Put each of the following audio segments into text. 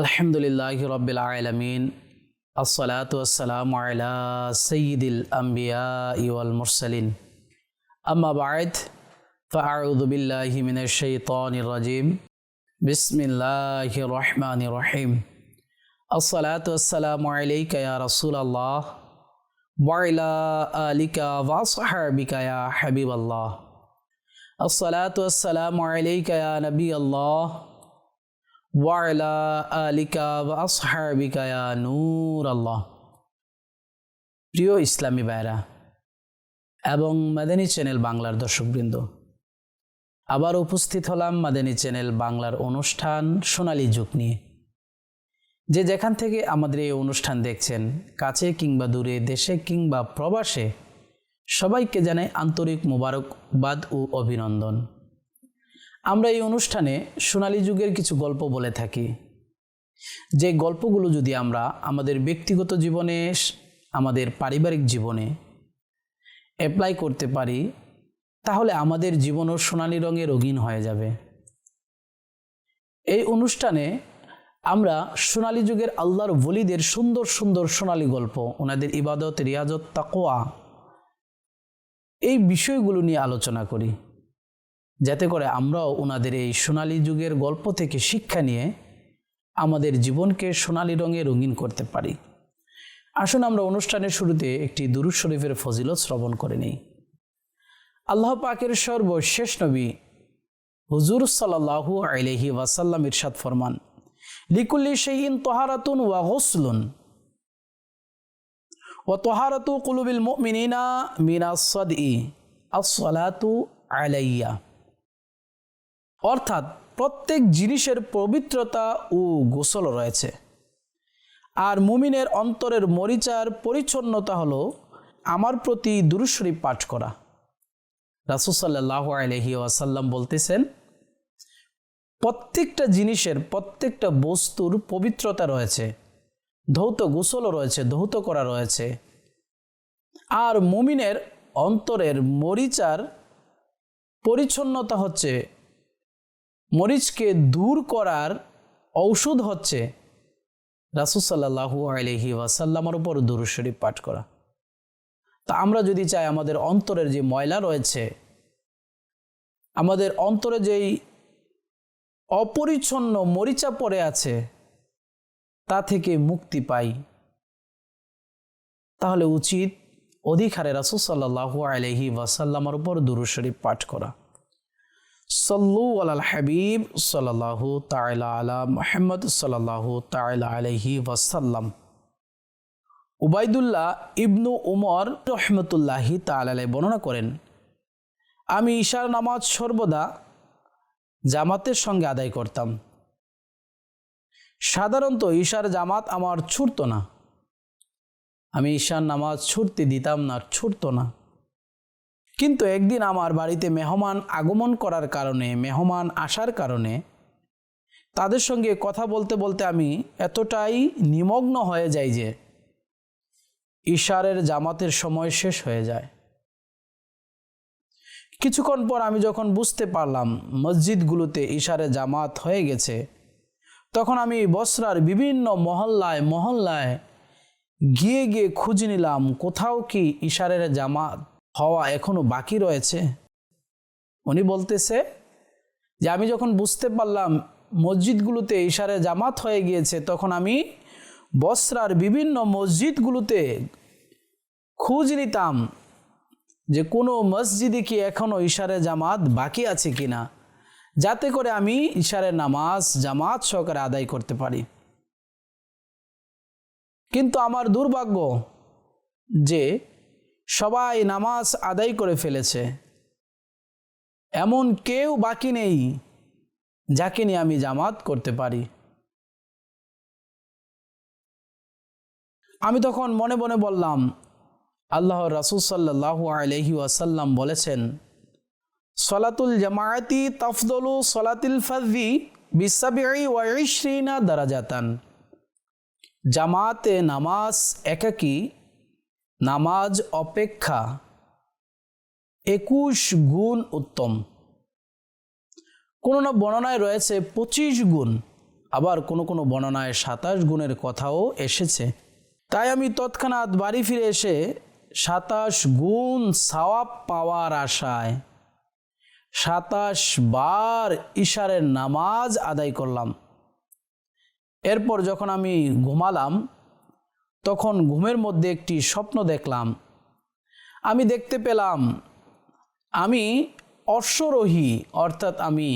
আলহামদুলিল্লাহি রাব্বিল আলামিন আসসালাতু ওয়াসসালামু আলা সাইয়্যিদিল আমবিয়াই ওয়াল মুরসালিন আম্মা বা'দ ফাআউযু বিল্লাহি মিনাশ শাইতানির রাজিম বিসমিল্লাহির রহমানির রহিম আসসালাতু ওয়াসসালামু আলাইকা ইয়া রাসূলাল্লাহ ওয়া আলা আলিকা ওয়া আসহাবিকা ইয়া হাবিবাল্লাহ আসসালাতু ওয়াসসালামু আলাইকা ইয়া নবিয়াল্লাহ ওয়া আলা আলিকা ওয়া আসহাবিকা ইয়া নূর আল্লাহ। প্রিয় ইসলামী ভাইরা এবং মাদানী চ্যানেল বাংলার দর্শকবৃন্দ, আবার উপস্থিত হলাম মাদানী চ্যানেল বাংলার অনুষ্ঠান সোনালী যুগ নিয়ে। যে যেখান থেকে আমাদের এই অনুষ্ঠান দেখছেন, কাছে কিংবা দূরে, দেশে কিংবা প্রবাসে, সবাইকে জানাই আন্তরিক মোবারকবাদ ও অভিনন্দন। আমরা এই অনুষ্ঠানে সোনালী যুগের কিছু গল্প বলে থাকি, যে গল্পগুলো যদি আমরা আমাদের ব্যক্তিগত জীবনে, আমাদের পারিবারিক জীবনে অ্যাপ্লাই করতে পারি, তাহলে আমাদের জীবনও সোনালী রঙে রঙিন হয়ে যাবে। এই অনুষ্ঠানে আমরা সোনালী যুগের আল্লাহর ওলিদের সুন্দর সুন্দর সোনালী গল্প, ওনাদের ইবাদত, রিয়াজত, তাকওয়া, এই বিষয়গুলো নিয়ে আলোচনা করি, যাতে করে আমরাও ওনাদের এই সোনালী যুগের গল্প থেকে শিক্ষা নিয়ে আমাদের জীবনকে সোনালী রঙে রঙিন করতে পারি। আসুন আমরা অনুষ্ঠানের শুরুতে একটি দুরূদ শরীফের ফজিলত শ্রবণ করে নিই। আল্লাহ পাকের সর্বশেষ নবী হুজুর সাল্লাল্লাহু আলাইহি ওয়াসাল্লাম ইরশাদ ফরমান, লিকুল্লি শাইইন তাহারাতুন ওয়া গুসলুন ওয়া তাহারাতু কুলুবিল মুমিনিনা মিনাস সাদঈ আস-সালাতু আলাইয়া। অর্থাৎ প্রত্যেক জিনিসের পবিত্রতা ও গোসল রয়েছে, আর মুমিনের অন্তরের মরিচার পরিচ্ছন্নতা হলো আমার প্রতি দুরূদ শরীফ পাঠ করা। রাসূল সাল্লাল্লাহু আলাইহি ওয়াসাল্লাম বলতেছেন, প্রত্যেকটা জিনিসের, প্রত্যেকটা বস্তুর পবিত্রতা রয়েছে, ধৌত গোসলও রয়েছে, ধৌত করা রয়েছে, আর মুমিনের অন্তরের মরিচার পরিচ্ছন্নতা হচ্ছে, মরিচকে দূর করার ঔষধ হচ্ছে রাসূল সাল্লাল্লাহু আলাইহি ওয়াসাল্লামের উপর দুরূদ শরীফ পাঠ করা। তা আমরা যদি চাই আমাদের অন্তরের যে ময়লা রয়েছে, আমাদের অন্তরে যেই অপরিচ্ছন্ন মরিচা পড়ে আছে, তা থেকে মুক্তি পাই, তাহলে উচিত অধিক হারে রাসূল সাল্লাল্লাহু আলাইহি ওয়াসাল্লামের উপর দুরূদ শরীফ পাঠ করা। সাল্লু আলাল হাবিব সাল্লাল্লাহু তাআলা আলা মুহাম্মদ সাল্লাল্লাহু তাআলা আলাইহি ওয়াসাল্লাম। উবাইদুল্লাহ ইবনু উমর রাহমাতুল্লাহি তাআলা আলাইহি বর্ণনা করেন, আমি ঈশার নামাজ সর্বদা জামাতের সঙ্গে আদায় করতাম। সাধারণত ঈশার জামাত আমার ছুটতো না, আমি ঈশার নামাজ ছুটতে দিতাম না, ছুটতো না। কিন্তু একদিন আমার বাড়িতে মেহমান আগমন করার কারণে, মেহমান আসার কারণে তাদের সঙ্গে কথা বলতে বলতে আমি এতটাই নিমগ্ন হয়ে যাই যে ঈশারের জামাতের সময় শেষ হয়ে যায়। কিছুক্ষণ পর আমি যখন বুঝতে পারলাম মসজিদগুলোতে ঈশারের জামাত হয়ে গেছে, তখন আমি বসরার বিভিন্ন মহল্লায় মহল্লায় গিয়ে গিয়ে খুঁজ নিলাম, কোথাও কি ঈশারের জামাত হওয়া এখনো বাকি রয়েছে। উনি বলতেছে যে আমি যখন বুঝতে পারলাম মসজিদগুলোতে ঈশারের জামাত হয়ে গিয়েছে, তখন আমি বসরার বিভিন্ন মসজিদগুলোতে খোঁজ নিতাম যে কোনো মসজিদে কি এখনো ঈশারের জামাত বাকি আছে কিনা, যাতে করে আমি ঈশারের নামাজ জামাত সহকারে আদায় করতে পারি। কিন্তু আমার দুর্ভাগ্য যে সবাই নামাজ আদায় করে ফেলেছে, এমন কেউ বাকি নেই যাকে নিয়ে আমি জামাত করতে পারি। আমি তখন মনে মনে বললাম, আল্লাহর রাসূল সাল্লাল্লাহু আলাইহি ওয়াসাল্লাম বলেছেন, সলাতুল জামাআতি তাফদলু সলাতিল ফাযি বিসাবঈ ওয়া ইশরিনা দারাজাতান। জামাতে নামাজ একাকী নামাজ অপেক্ষা 21 গুণ উত্তম। কোনো না বর্ণনায় রয়েছে 25 গুণ, আবার কোনো কোনো বর্ণনায় 27 গুণের কথাও এসেছে। তাই আমি তৎক্ষণাৎ বাড়ি ফিরে এসে 27 গুণ সওয়াব পাওয়ার আশায় 27 বার ইশারের নামাজ আদায় করলাম। এরপর যখন আমি ঘুমালাম তখন ঘুমের মধ্যে একটি স্বপ্ন দেখলাম। আমি দেখতে পেলাম আমি অশ্বরোহী অর্থাৎ আমি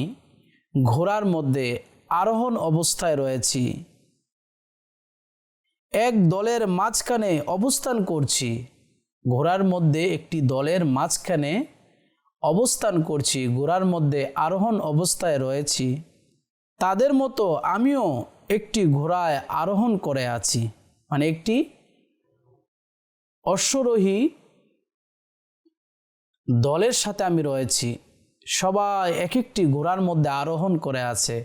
ঘোড়ার মধ্যে আরোহণ অবস্থায় রয়েছি, এক দলের মাঝখানে অবস্থান করছি। ঘোড়ার মধ্যে একটি দলের মাঝখানে অবস্থান করছি, ঘোড়ার মধ্যে আরোহণ অবস্থায় রয়েছি। তাদের মতো আমিও একটি ঘোড়ায় আরোহণ করে আছি, মানে একটি অশ্বরোহী দলের সাথে আমি রয়েছি। সবাই এক একটি ঘোড়ার মধ্যে আরোহণ করে আছে,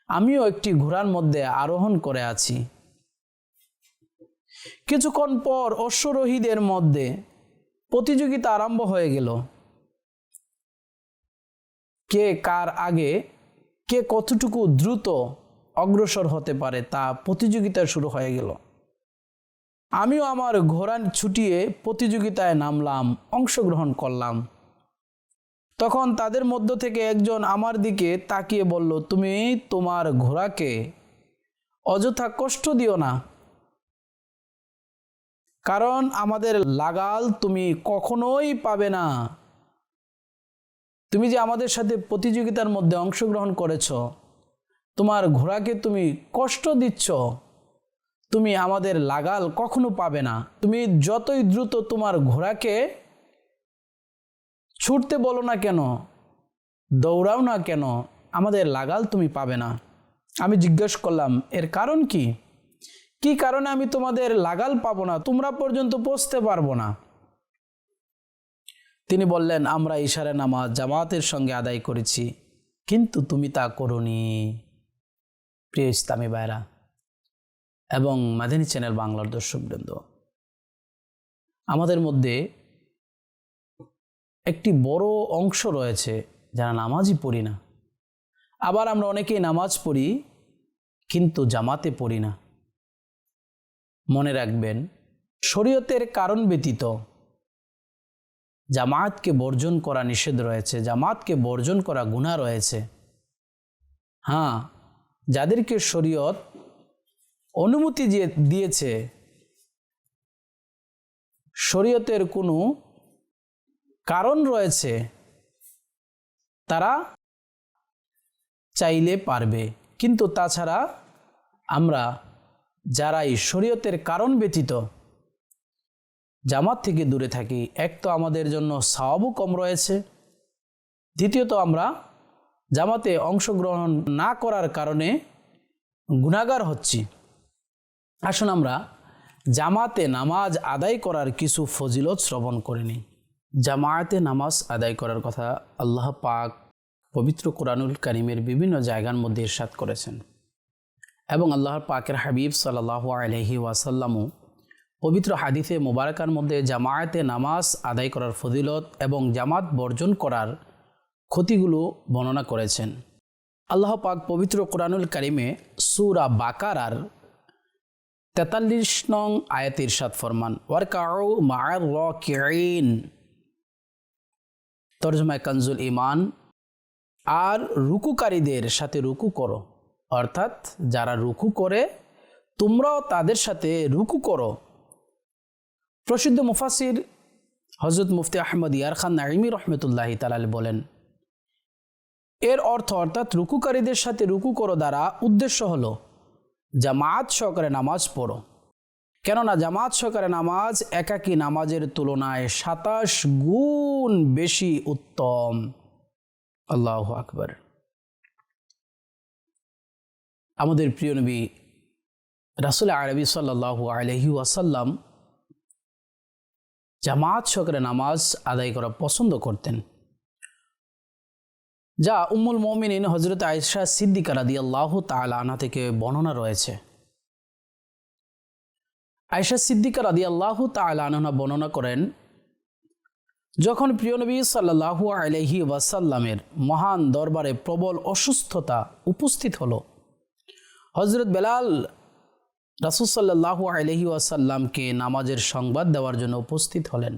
আমিও একটি ঘোড়ার মধ্যে আরোহণ করে আছি। কিছুক্ষণ পর অশ্বরোহীদের মধ্যে প্রতিযোগিতা আরম্ভ হয়ে গেল। কে কার আগে, কে কতটুকু দ্রুত অগ্রসর হতে পারে তা প্রতিযোগিতা শুরু হয়ে গেল। আমিও আমার ঘোড়া ছুটিয়ে প্রতিযোগিতায় নামলাম, অংশগ্রহণ করলাম। তখন তাদের মধ্য থেকে একজন আমার দিকে তাকিয়ে বলল, তুমি তোমার ঘোড়াকে অযথা কষ্ট দিও না, কারণ আমাদের লাগাল তুমি কখনোই পাবে না। তুমি যে আমাদের সাথে প্রতিযোগিতার মধ্যে অংশগ্রহণ করেছ, তোমার ঘোড়াকে তুমি কষ্ট দিচ্ছ, তুমি আমাদের লাগাল কখনো পাবে না। তুমি যতই দ্রুত তোমার ঘোড়াকে ছুটতে বলো না কেন, দৌড়াও না কেন, আমাদের লাগাল তুমি পাবে না। আমি জিজ্ঞেস করলাম, এর কারণ কি? কি কারণে আমি তোমাদের লাগাল পাবো না, তোমরা পর্যন্ত পৌঁছতে পারবো না? তিনি বললেন, আমরা ইশারে নামাজ জামাতের সঙ্গে আদায় করেছি, কিন্তু তুমি তা করোনি। প্রিয় ইসলামী ভাইরা এবং মাদানী চ্যানেল বাংলার দর্শকবৃন্দ, আমাদের মধ্যে একটি বড় অংশ রয়েছে যারা নামাজই পড়ি না। আবার আমরা অনেকেই নামাজ পড়ি কিন্তু জামাতে পড়ি না। মনে রাখবেন, শরীয়তের কারণ ব্যতীত জামাতকে বর্জন করা নিষেধ রয়েছে, জামাতকে বর্জন করা গুনাহ রয়েছে। হ্যাঁ, যাদেরকে শরীয়ত অনুমতি দিয়েছে, শরীয়তের কোনো কারণ রয়েছে, তারা চাইলে পারবে। কিন্তু তাছাড়া আমরা যারা এই শরীয়তের কারণ ব্যতীত জামাত থেকে দূরে থাকি, এক তো আমাদের জন্য সওয়াবও কম রয়েছে, দ্বিতীয়ত আমরা জামাতে অংশগ্রহণ না করার কারণে গুনাহগার হচ্ছি। আসুন আমরা জামাতে নামাজ আদায় করার কিছু ফজিলত শ্রবণ করে নিই। জামাতে নামাজ আদায় করার কথা আল্লাহ পাক পবিত্র কোরআনুল কারীমের বিভিন্ন জায়গার মধ্যে ইরশাদ করেছেন এবং আল্লাহর পাকের হাবিব সাল্লাল্লাহু আলাইহি ওয়াসাল্লামও পবিত্র হাদিসে মোবারকার মধ্যে জামাতে নামাজ আদায় করার ফজিলত এবং জামাত বর্জন করার ক্ষতিগুলো বর্ণনা করেছেন। আল্লাহ পাক পবিত্র কোরআনুল কারীমে সূরা বাকারার 43 নং আয়াতে ইরশাদ ফরমান, ওয়ারকাউ মা'আর রাকিঈন, তরজমায়ে কানজুল ঈমান, আর রুকুকারীদের সাথে রুকু করো, অর্থাৎ যারা রুকু করে তোমরাও তাদের সাথে রুকু করো। প্রসিদ্ধ মুফাসির হযরত মুফতি আহমদ ইয়ার খান নাঈমি রহমতুল্লাহি তাআলা বলেন, এর অর্থ অর্থাৎ রুকুকারীদের সাথে রুকু করো দ্বারা উদ্দেশ্য হলো জামাত সহকারে নামাজ পড়ো, কেননা জামাত সহকারে নামাজ একাকী নামাজের তুলনায় 27 গুণ বেশি উত্তম। আল্লাহু আকবার। আমাদের প্রিয় নবী রাসূল আরবি সাল্লাল্লাহু আলাইহি ওয়াসাল্লাম জামাত সহকারে নামাজ আদায় করা পছন্দ করতেন, যা উম্মুল মুমিনিন হযরত আয়েশা সিদ্দিকা রাদিয়াল্লাহু তাআলা আনহা থেকে বর্ণনা রয়েছে। আয়েশা সিদ্দিকা রাদিয়াল্লাহু তাআলা আনহা বর্ণনা করেন, যখন প্রিয় নবী সাল্লাল্লাহু আলাইহি ওয়াসাল্লামের মহান দরবারে প্রবল অসুস্থতা উপস্থিত হলো, হজরত বেলাল রাসূল সাল্লাল্লাহু আলাইহি ওয়াসাল্লামকে নামাজের সংবাদ দেওয়ার জন্য উপস্থিত হলেন।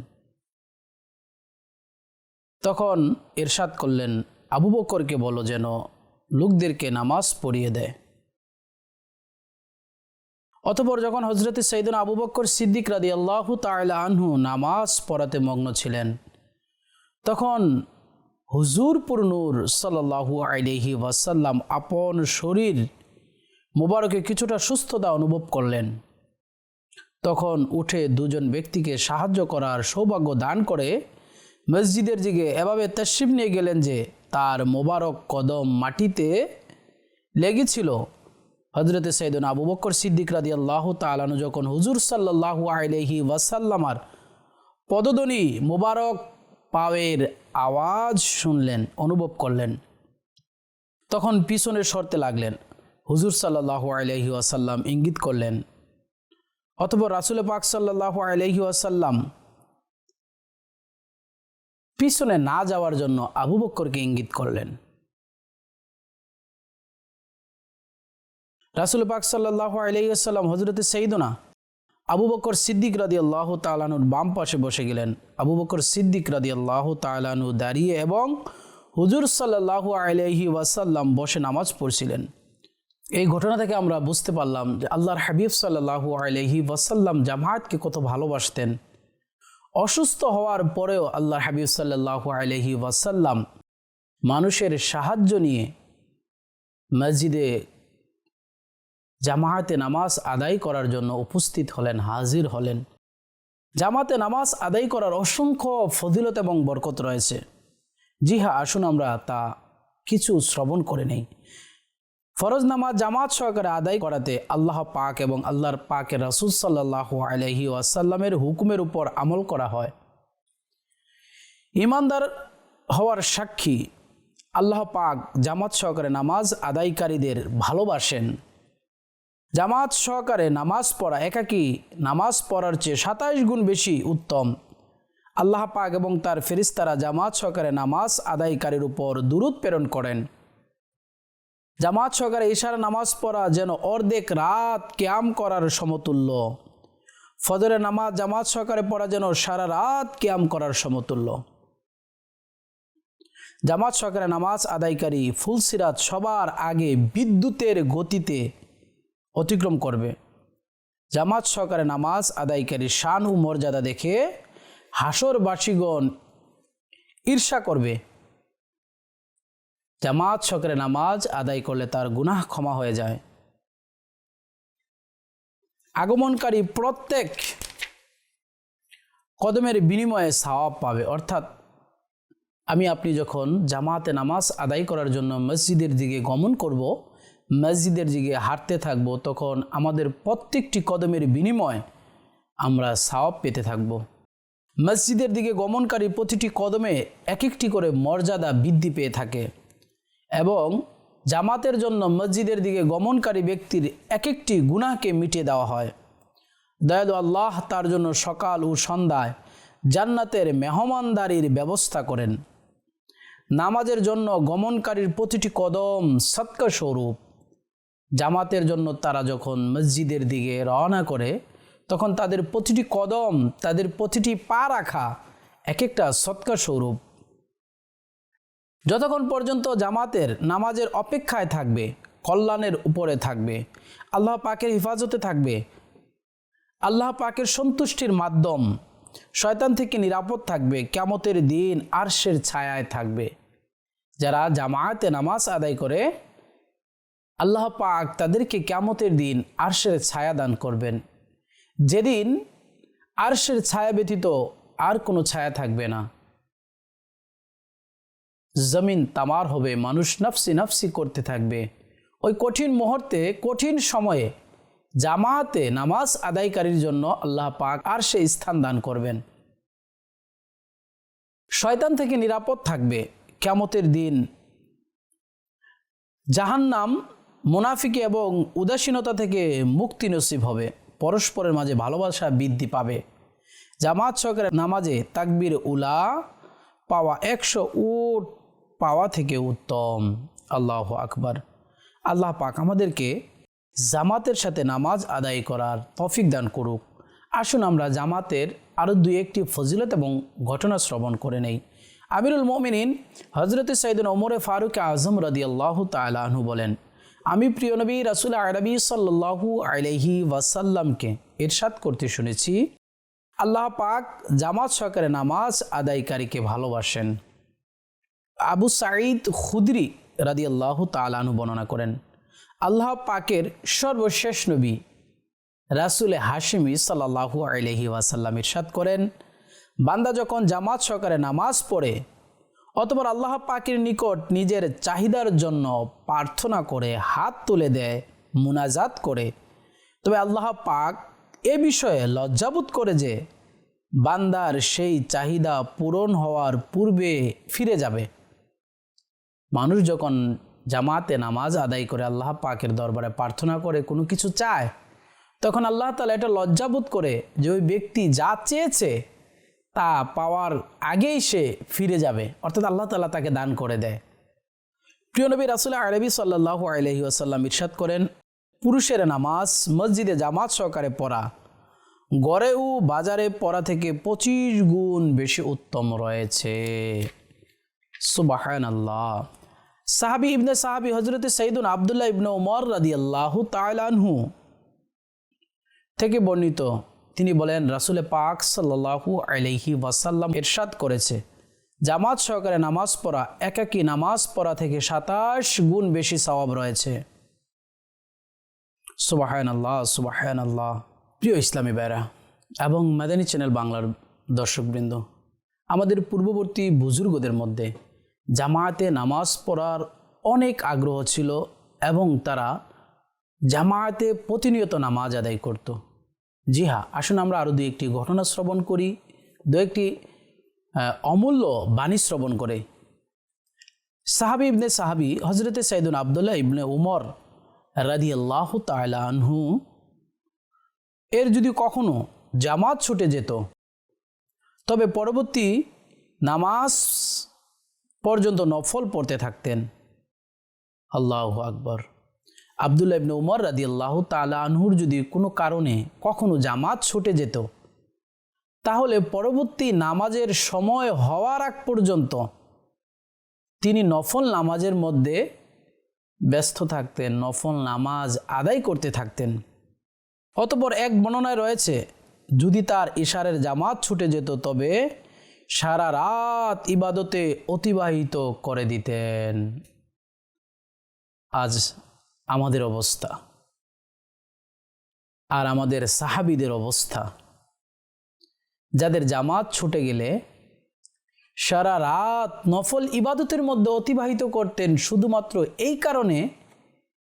তখন ইরশাদ করলেন, আবু বকরকে বলো যেন লোকদেরকে নামাজ পড়িয়ে দেয়। অতঃপর যখন হজরত সাইয়েদনা আবু বকর সিদ্দিক রাদিয়াল্লাহু তাআলা আনহু নামাজ পড়াতে মগ্ন ছিলেন, তখন হুজুর পুরনূর সাল্লাল্লাহু আলাইহি ওয়াসাল্লাম আপন শরীর মুবারকে কিছুটা সুস্থতা অনুভব করলেন। তখন উঠে দুজন ব্যক্তিকে সাহায্য করার সৌভাগ্য দান করে মসজিদের দিকে এভাবে তাশরিফ নিয়ে গেলেন যে তার মোবারক কদম মাটিতে লেগেছিল। হজরতে সাইয়েদনা আবু বকর সিদ্দিক রাদিয়াল্লাহু তাআলা আনহু যখন হুজুর সাল্লাল্লাহু আলাইহি ওয়াসাল্লামার পদধ্বনি মোবারক পায়ের আওয়াজ শুনলেন, অনুভব করলেন, তখন পিছনে সরতে লাগলেন। হুজুর সাল্লাল্লাহু আলাইহি ওয়াসাল্লাম ইঙ্গিত করলেন। অতঃপর রাসূল পাক সাল্লাল্লাহু আলাইহি ওয়াসাল্লাম পিছনে না যাওয়ার জন্য আবু বকরকে ইঙ্গিত করলেন। রাসূল পাক সাল্লাল্লাহু আলাইহি ওয়াসাল্লাম হযরত সাইয়েদনা আবু বকর সিদ্দিক রাদিয়াল্লাহু তাআলা আনহুর বাম পাশে বসে গেলেন। আবু বকর সিদ্দিক রাদিয়াল্লাহু তাআলা আনহু দাঁড়িয়ে এবং হুজুর সাল্লাল্লাহু আলাইহি ওয়াসাল্লাম বসে নামাজ পড়ছিলেন। এই ঘটনা থেকে আমরা বুঝতে পারলাম যে আল্লাহর হাবিব সাল্লাল্লাহু আলাইহি ওয়াসাল্লাম জামায়াতকে কত ভালোবাসতেন। অসুস্থ হওয়ার পরেও আল্লাহর হাবিব সাল্লাল্লাহু আলাইহি ওয়াসাল্লাম মানুষের সাহায্য নিয়ে মসজিদে জামায়াতে নামাজ আদায় করার জন্য উপস্থিত হলেন, হাজির হলেন। জামাতে নামাজ আদায় করার অসংখ্য ফজিলত এবং বরকত রয়েছে। জি হ্যাঁ, আসুন আমরা তা কিছু শ্রবণ করে নেই। ফরজ নামাজ জামাত সহকারে আদায় করাতে আল্লাহ পাক এবং আল্লাহর পাকের রাসূল সাল্লাল্লাহু আলাইহি ওয়াসাল্লামের হুকুমের উপর আমল করা হয়। ইমানদার হওয়ার সাক্ষী আল্লাহ পাক জামাত সহকারে নামাজ আদায়কারীদের ভালোবাসেন। জামাত সহকারে নামাজ পড়া একাকী নামাজ পড়ার চেয়ে 27 গুণ বেশি উত্তম। আল্লাহ পাক এবং তার ফেরেশতারা জামাত সহকারে নামাজ আদায়কারীর উপর দুরূদ প্রেরণ করেন। জামাত সহকারে ইশারা নামাজ পড়া যেন অর্ধেক রাত কিয়াম করার সমতুল্য। ফজরের নামাজ জামাত সহকারে পড়া যেন সারা রাত কিয়াম করার সমতুল্য। জামাত সহকারে নামাজ আদায়কারী ফুলসিরাত সবার আগে বিদ্যুতের গতিতে অতিক্রম করবে। জামাত সহকারে নামাজ আদায়কারী শান ও মর্যাদা দেখে হাসরবাসীগণ ঈর্ষা করবে। জামাত সহকারে নামাজ আদায় করলে তার গুনাহ ক্ষমা হয়ে যায়। আগমনকারী প্রত্যেক কদমের বিনিময়ে সওয়াব পাবে। অর্থাৎ আপনি যখন জামাতে নামাজ আদায় করার জন্য মসজিদের দিকে গমন করব, মসজিদের দিকে হাঁটতে থাকব, তখন আমাদের প্রত্যেকটি কদমের বিনিময়ে আমরা সওয়াব পেতে থাকব। মসজিদের দিকে গমনকারী প্রতিটি কদমে এক একটি করে মর্যাদা বৃদ্ধি পেয়ে থাকে এবং জামাতের জন্য মসজিদের দিকে গমনকারী ব্যক্তির এক একটি গুনাহকে মিটিয়ে দেওয়া হয়। দয়ালু আল্লাহ তার জন্য সকাল ও সন্ধ্যায় জান্নাতের মেহমানদারির ব্যবস্থা করেন। নামাজের জন্য গমনকারীর প্রতিটি কদম সদকা স্বরূপ। জামাতের জন্য তারা যখন মসজিদের দিকে রওনা করে তখন তাদের প্রতিটি কদম, তাদের প্রতিটি পা রাখা এক একটা সদকা স্বরূপ। যতক্ষণ পর্যন্ত জামাতের নামাজের অপেক্ষায় থাকবে, কল্যাণের উপরে থাকবে, আল্লাহ পাকের হিফাজতে থাকবে, আল্লাহ পাকের সন্তুষ্টির মাধ্যম, শয়তান থেকে নিরাপদ থাকবে, কিয়ামতের দিন আরশের ছায়ায় থাকবে। যারা জামায়াতে নামাজ আদায় করে আল্লাহ পাক তাদেরকে কিয়ামতের দিন আরশের ছায়া দান করবেন, যেদিন আরশের ছায়া ব্যতীত আর কোনো ছায়া থাকবে না। জমিন তামার হবে, মানুষ নফসি নফসি করতে থাকবে। ওই কঠিন মুহূর্তে, কঠিন সময়ে জামাতে নামাজ আদায়কারীর জন্য আল্লাহ পাক আরশে স্থান দান করবেন। শয়তান থেকে নিরাপদ থাকবে। কিয়ামতের দিন জাহান্নাম, মুনাফিকি এবং উদাসীনতা থেকে মুক্তি নসিব হবে। পরস্পরের মাঝে ভালোবাসা বৃদ্ধি পাবে। জামাত সহকারে নামাজে তাকবীর উলা পাওয়া 100 উট পাওয়া থেকে উত্তম। আল্লাহু আকবার। আল্লাহ পাক আমাদেরকে জামাতের সাথে নামাজ আদায় করার তৌফিক দান করুক। আসুন আমরা জামাতের আরও দুই একটি ফজিলত এবং ঘটনা শ্রবণ করে নেই। আমিরুল মুমিনিন হজরত সাইয়েদনা ওমর ফারুক আজম রাদিয়াল্লাহু তাআলা আনহু বলেন, আমি প্রিয় নবী রাসূল আরবি সাল্লাল্লাহু আলাইহি ওয়াসাল্লামকে ইরশাদ করতে শুনেছি, আল্লাহ পাক জামাত সহকারে নামাজ আদায়কারীকে ভালোবাসেন। আবু সাঈদ খুদরি রাদিয়াল্লাহু তাআলা আনহু বর্ণনা করেন, আল্লাহ পাকের সর্বশেষ নবী রাসূল হাশিমি সাল্লাল্লাহু আলাইহি ওয়াসাল্লাম ইরশাদ করেন, বান্দা যখন জামাত সহকারে নামাজ পড়ে অতঃপর আল্লাহ পাকের নিকট নিজের চাহিদার জন্য প্রার্থনা করে হাত তুলে দেয়, মুনাজাত করে, তবে আল্লাহ পাক এ বিষয়ে লজ্জাবোধ করে যে বান্দার সেই চাহিদা পূরণ হওয়ার পূর্বে ফিরে যাবে। মানুষ যখন জামাতে নামাজ আদায় করে আল্লাহ পাকের দরবারে প্রার্থনা করে কোনো কিছু চায়, তখন আল্লাহ তাআলা এটা লজ্জাবোধ করে যে ওই ব্যক্তি যা চেয়েছে তা পাওয়ার আগেই সে ফিরে যাবে, অর্থাৎ আল্লাহ তাআলা তাকে দান করে দেয়। প্রিয় নবী রাসূল আরবি সাল্লাল্লাহু আলাইহি ওয়াসাল্লাম ইরশাদ করেন, পুরুষের নামাজ মসজিদে জামাত সহকারে পড়া গড়ে ও বাজারে পড়া থেকে 25 গুণ বেশি উত্তম রয়েছে। সুবহানাল্লাহ। সাহাবী ইবনে সাহাবী হযরত সাইয়েদুনা আব্দুল্লাহ ইবনে ওমর রাদিয়াল্লাহু তাআলা আনহু থেকে বর্ণিত, তিনি বলেন, রাসূল পাক সাল্লাল্লাহু আলাইহি ওয়াসাল্লাম ইরশাদ করেছে, জামাত সহকারে নামাজ পড়া একাকী নামাজ পড়া থেকে 27 গুণ বেশি সওয়াব রয়েছে। সুবহানাল্লাহ, সুবহানাল্লাহ। প্রিয় ইসলামী ভাইরা এবং মাদানী চ্যানেল বাংলার দর্শকবৃন্দ, আমাদের পূর্ববর্তী বুজুর্গদের মধ্যে জামায়াতে নামাজ পড়ার অনেক আগ্রহ ছিল এবং তারা জামায়াতে প্রতিনিয়ত নামাজ আদায় করত। জি হ্যাঁ, আসুন আমরা আরও দুই একটি ঘটনা শ্রবণ করি, দু একটি অমূল্য বাণী শ্রবণ করে। সাহাবী ইবনে সাহাবী হজরতে সাইয়েদুনা আব্দুল্লাহ ইবনে উমর রাদিয়াল্লাহু তাআলা আনহু এর যদি কখনো জামাত ছুটে যেত তবে পরবর্তী নামাজ পর্যন্ত নফল পড়তে থাকতেন। আল্লাহু আকবার। আব্দুল্লাহ ইবনে উমর রাদিয়াল্লাহু তাআলা আনহুর যদি কোনো কারণে কখনো জামাত ছুটে যেত তাহলে পরবর্তী নামাজের সময় হওয়ার আগ পর্যন্ত তিনি নফল নামাজের মধ্যে ব্যস্ত থাকতেন, নফল নামাজ আদায় করতে থাকতেন। অতঃপর এক বর্ণনায় রয়েছে, যদি তার ইশারের জামাত ছুটে যেত তবে সারা রাত ইবাদতে অতিবাহিত করে দিতেন। আজ আমাদের অবস্থা আর আমাদের সাহাবীদের অবস্থা, যাদের জামাত ছুটে গেলে সারা রাত নফল ইবাদতের মধ্যে অতিবাহিত করতেন শুধুমাত্র এই কারণে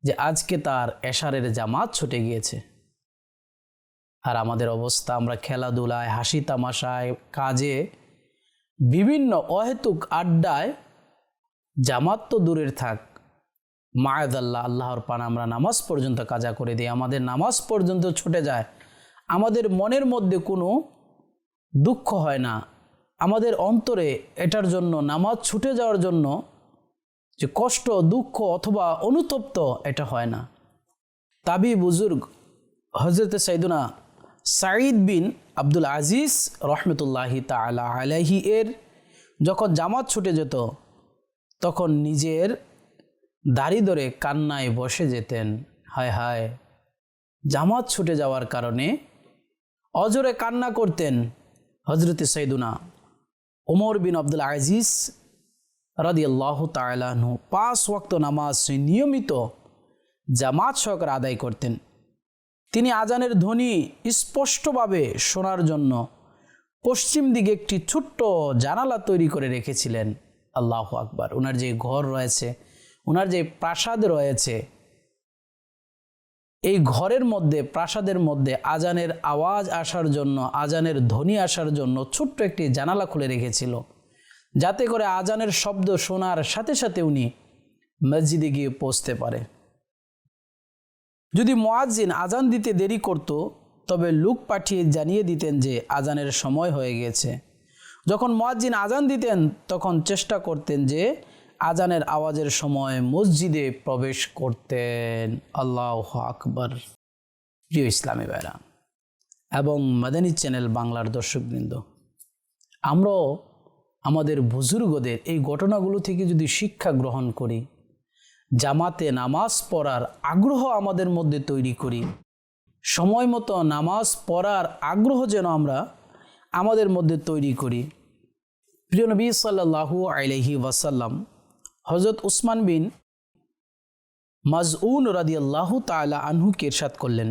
যে আজকে তার এশারের জামাত ছুটে গিয়েছে। আর আমাদের অবস্থা, আমরা খেলাধুলায়, হাসি তামাশায়, কাজে, বিভিন্ন অহেতুক আড্ডায় জামাত তো দূরের থাক, মায়াদাল্লাহ, আল্লাহর পান আমরা নামাজ পর্যন্ত কাজা করে দিই, আমাদের নামাজ পর্যন্ত ছুটে যায়। আমাদের মনের মধ্যে কোনো দুঃখ হয় না, আমাদের অন্তরে এটার জন্য, নামাজ ছুটে যাওয়ার জন্য যে কষ্ট, দুঃখ অথবা অনুতপ্ত, এটা হয় না। তাবি বুজুর্গ হজরত সাইয়েদুনা সাঈদ বিন আব্দুল আজিজ রহমতুল্লাহি তাআলা আলাইহি এর যখন জামাত ছুটে যেত তখন নিজের দাড়ি ধরে কান্নায় বসে যেতেন। হায় হায়, জামাত ছুটে যাওয়ার কারণে অজরে কান্না করতেন। হজরত সাইয়েদুনা ওমর বিন আব্দুল আজিজ রাদিয়াল্লাহু তাআলা আনহু 5 ওয়াক্ত নামাজ নিয়মিত জামাত সহকারে আদায় করতেন। তিনি আজানের ধ্বনি স্পষ্টভাবে শোনার জন্য পশ্চিম দিকে একটি ছোট্ট জানালা তৈরি করে রেখেছিলেন। আল্লাহু আকবার। ওনার যে ঘর রয়েছে, ওনার যে প্রাসাদ রয়েছে, এই ঘরের মধ্যে, প্রাসাদের মধ্যে আজানের আওয়াজ আসার জন্য, আজানের ধ্বনি আসার জন্য ছোট্ট একটি জানালা খুলে রেখেছিল, যাতে করে আজানের শব্দ শোনার সাথে সাথে উনি মসজিদে গিয়ে পৌঁছতে পারে। যদি মুয়াজ্জিন আজান দিতে দেরি করত তবে লোক পাঠিয়ে জানিয়ে দিতেন যে আজানের সময় হয়ে গেছে। যখন মুয়াজ্জিন আজান দিতেন তখন চেষ্টা করতেন যে আজানের আওয়াজের সময় মসজিদে প্রবেশ করতেন। আল্লাহু আকবার। প্রিয় ইসলামী ভাইরা এবং মাদানী চ্যানেল বাংলার দর্শকবৃন্দ, আমরাও আমাদের বুজুর্গদের এই ঘটনাগুলো থেকে যদি শিক্ষা গ্রহণ করি, জামাতে নামাজ পড়ার আগ্রহ আমাদের মধ্যে তৈরি করি, সময় মতো নামাজ পড়ার আগ্রহ যেন আমরা আমাদের মধ্যে তৈরি করি। প্রিয় নবী সাল্লাল্লাহু আলাইহি ওয়াসাল্লাম হযরত উসমান বিন মাজউন রাদিয়াল্লাহু তাআলা আনহুকে ইরশাদ করলেন,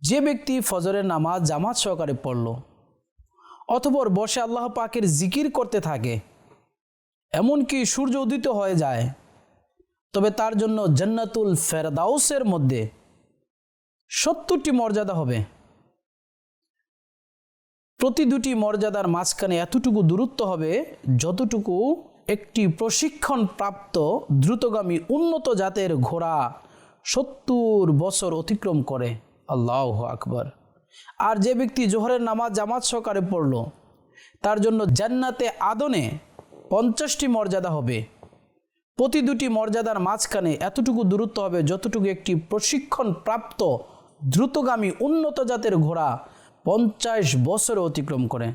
যে ব্যক্তি ফজরের নামাজ জামাত সহকারে পড়ল অতঃপর বসে আল্লাহ পাকের জিকির করতে থাকে এমনকি সূর্য উদিত হয়ে যায়, তবে তার জন্য জান্নাতুল ফেরদাউসের মধ্যে 70টি মর্যাদা হবে। প্রতি দুটি মর্যাদার মাঝখানে এতটুকু দূরত্ব হবে যতটুকু একটি প্রশিক্ষণ প্রাপ্ত দ্রুতগামী উন্নত জাতের ঘোড়া 70 বছর অতিক্রম করে। আল্লাহু আকবার। আর যে ব্যক্তি জোহরের নামাজ জামাত সহকারে পড়ল তার জন্য জান্নাতে আদনে 50টি মর্যাদা হবে। প্রতি দুটি মর্যাদার মাঝখানে এতটুকু দূরত্ব হবে যতটুকু একটি প্রশিক্ষণ প্রাপ্ত দ্রুতগামী উন্নত জাতের ঘোড়া 50 বছরে অতিক্রম করে।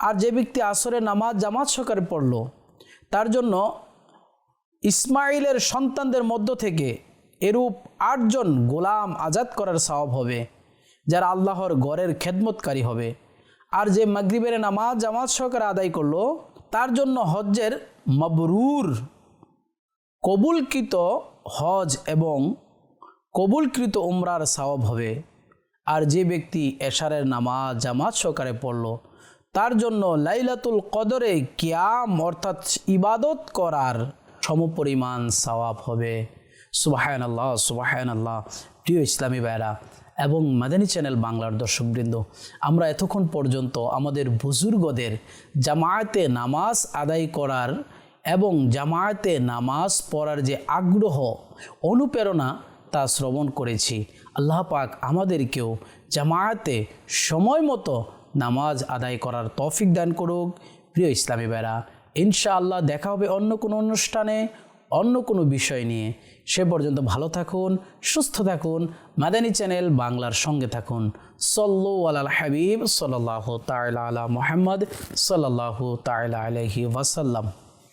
আর যে ব্যক্তি আসরের নামাজ জামাত সহকারে পড়ল তার জন্য ইসমাইলের সন্তানদের মধ্য থেকে এরূপ 8 জন গোলাম আজাদ করার সওয়াব হবে, যারা আল্লাহর ঘরের খেদমতকারী হবে। আর যে মাগরিবের নামাজ জামাত সহকারে আদায় করলো তার জন্য হজ্জের মাবরুর কবুলকৃত হজ এবং কবুলকৃত উমরার সওয়াব হবে। আর যে ব্যক্তি এশারের নামাজ জামাত সহকারে পড়ল তার জন্য লাইলাতুল কদরে কিয়াম অর্থাৎ ইবাদত করার সমপরিমাণ সওয়াব হবে। সুবহানাল্লাহ, সুবহানাল্লাহ। প্রিয় ইসলামী ভাইরা এবং মাদানী চ্যানেল বাংলার দর্শকবৃন্দ, আমরা এতক্ষণ পর্যন্ত আমাদের বুজুর্গদের জামায়াতে নামাজ আদায় করার এবং জামায়াতে নামাজ পড়ার যে আগ্রহ অনুপ্রেরণা তা শ্রবণ করেছি। আল্লাহ পাক আমাদেরকেও জামায়াতে সময় মতো নামাজ আদায় করার তৌফিক দান করুক। প্রিয় ইসলামী ভাইরা, ইনশাআল্লাহ দেখা হবে অন্য কোনো অনুষ্ঠানে অন্য কোনো বিষয় নিয়ে। সে পর্যন্ত ভালো থাকুন, সুস্থ থাকুন, মাদানী চ্যানেল বাংলার সঙ্গে থাকুন। সাল্লু আলাল হাবিব সাল্লাল্লাহু তাআলা আলা মুহাম্মদ সাল্লাল্লাহু তাআলা আলাইহি ওয়াসাল্লাম।